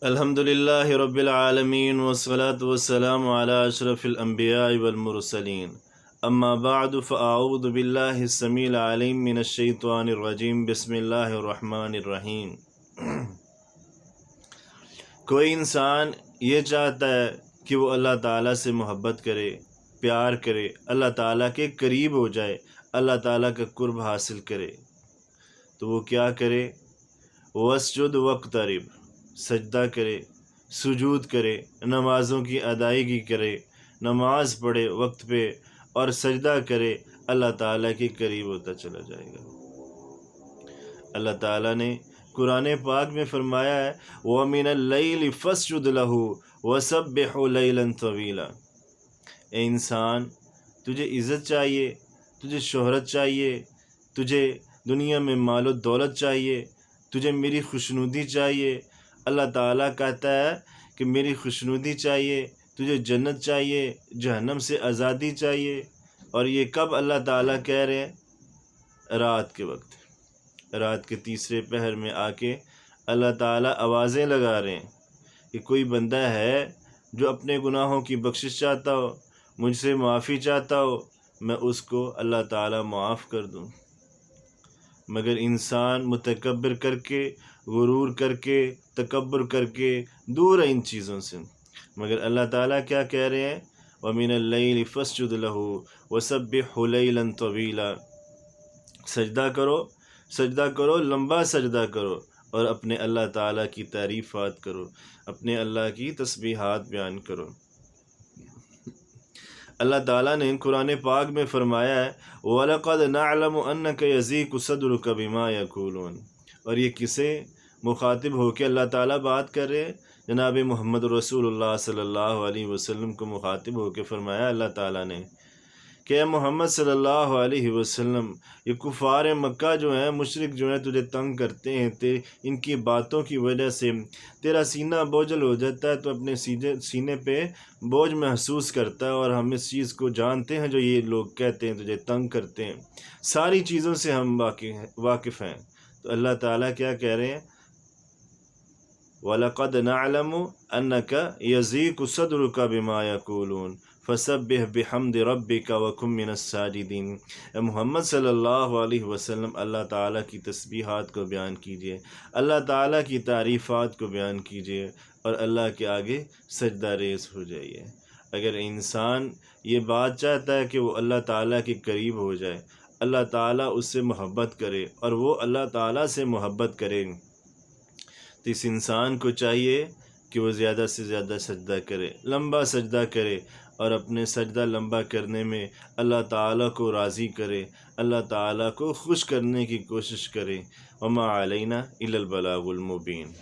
الحمد للہ رب العالمین والصلاة والسلام علی اشرف الانبیاء والمرسلین اما بعد فاعوذ باللہ السمیع العلیم من الشیطان الرجیم بسم اللہ الرحمن الرحیم۔ کوئی انسان یہ چاہتا ہے کہ وہ اللہ تعالیٰ سے محبت کرے، پیار کرے، اللہ تعالیٰ کے قریب ہو جائے، اللہ تعالیٰ کا قرب حاصل کرے، تو وہ کیا کرے؟ وَاسْجُدْ وَاقْتَرِب، سجدہ کرے، سجود کرے، نمازوں کی ادائیگی کرے، نماز پڑھے وقت پہ اور سجدہ کرے، اللہ تعالیٰ کے قریب ہوتا چلا جائے گا۔ اللہ تعالیٰ نے قرآن پاک میں فرمایا ہے وَمِنَ اللَّيْلِ فَاسْجُدْ لَهُ وَسَبِّحْهُ لَيْلًا طَوِيلًا۔ اے انسان، تجھے عزت چاہیے، تجھے شہرت چاہیے، تجھے دنیا میں مال و دولت چاہیے، تجھے میری خوشنودی چاہیے۔ اللہ تعالیٰ کہتا ہے کہ میری خوشنودی چاہیے، تجھے جنت چاہیے، جہنم سے آزادی چاہیے۔ اور یہ کب اللہ تعالیٰ کہہ رہے ہیں؟ رات کے وقت، رات کے تیسرے پہر میں آ کے اللہ تعالیٰ آوازیں لگا رہے ہیں کہ کوئی بندہ ہے جو اپنے گناہوں کی بخشش چاہتا ہو، مجھ سے معافی چاہتا ہو، میں اس کو اللہ تعالیٰ معاف کر دوں۔ مگر انسان متکبر کر کے، غرور کر کے، تکبر کر کے دور ہے ان چیزوں سے۔ مگر اللہ تعالیٰ کیا کہہ رہے ہیں؟ وَمِنَ اللَّيْلِ فَاسْجُدْ لَهُ وَسَبِّحْهُ لَيْلًا طَوِيلًا۔ سجدہ کرو، سجدہ کرو، لمبا سجدہ کرو، اور اپنے اللہ تعالیٰ کی تعریفات کرو، اپنے اللہ کی تسبیحات بیان کرو۔ اللہ تعالیٰ نے قرآن پاک میں فرمایا ہے وَلَقَدْ نَعْلَمُ أَنَّكَ يَضِيقُ صَدْرُكَ بِمَا يَقُولُونَ۔ اور یہ کسے مخاطب ہو کے اللہ تعالیٰ بات کر رہے ہیں؟ جناب محمد رسول اللہ صلی اللہ علیہ وسلم کو مخاطب ہو کے فرمایا اللہ تعالیٰ نے کہ اے محمد صلی اللہ علیہ وسلم، یہ کفار مکہ جو ہیں، مشرک جو ہیں، تجھے تنگ کرتے ہیں، ان کی باتوں کی وجہ سے تیرا سینہ بوجھل ہو جاتا ہے، تو اپنے سینے پہ بوجھ محسوس کرتا ہے، اور ہم اس چیز کو جانتے ہیں جو یہ لوگ کہتے ہیں، تجھے تنگ کرتے ہیں، ساری چیزوں سے ہم واقف ہیں۔ تو اللہ تعالیٰ کیا کہہ رہے ہیں؟ وَلَقَدْ نَعْلَمُ أَنَّكَ يَضِيقُ صَدْرُكَ بِمَا يَقُولُونَ فَسَبِّحْ بِحَمْدِ رَبِّكَ وَكُن مِّنَ السَّاجِدِينَ۔ اے محمد صلی اللہ علیہ وسلم، اللہ تعالیٰ کی تسبیحات کو بیان کیجیے، اللہ تعالیٰ کی تعریفات کو بیان کیجیے، اور اللہ کے آگے سجدہ ریز ہو جائیے۔ اگر انسان یہ بات چاہتا ہے کہ وہ اللہ تعالیٰ کے قریب ہو جائے، اللہ تعالیٰ اس سے محبت کرے اور وہ اللہ تعالیٰ سے محبت کرے، تو اس انسان کو چاہیے کہ وہ زیادہ سے زیادہ سجدہ کرے، لمبا سجدہ کرے، اور اپنے سجدہ لمبا کرنے میں اللہ تعالیٰ کو راضی کرے، اللہ تعالیٰ کو خوش کرنے کی کوشش کرے۔ وما علینا الا البلاغ المبین۔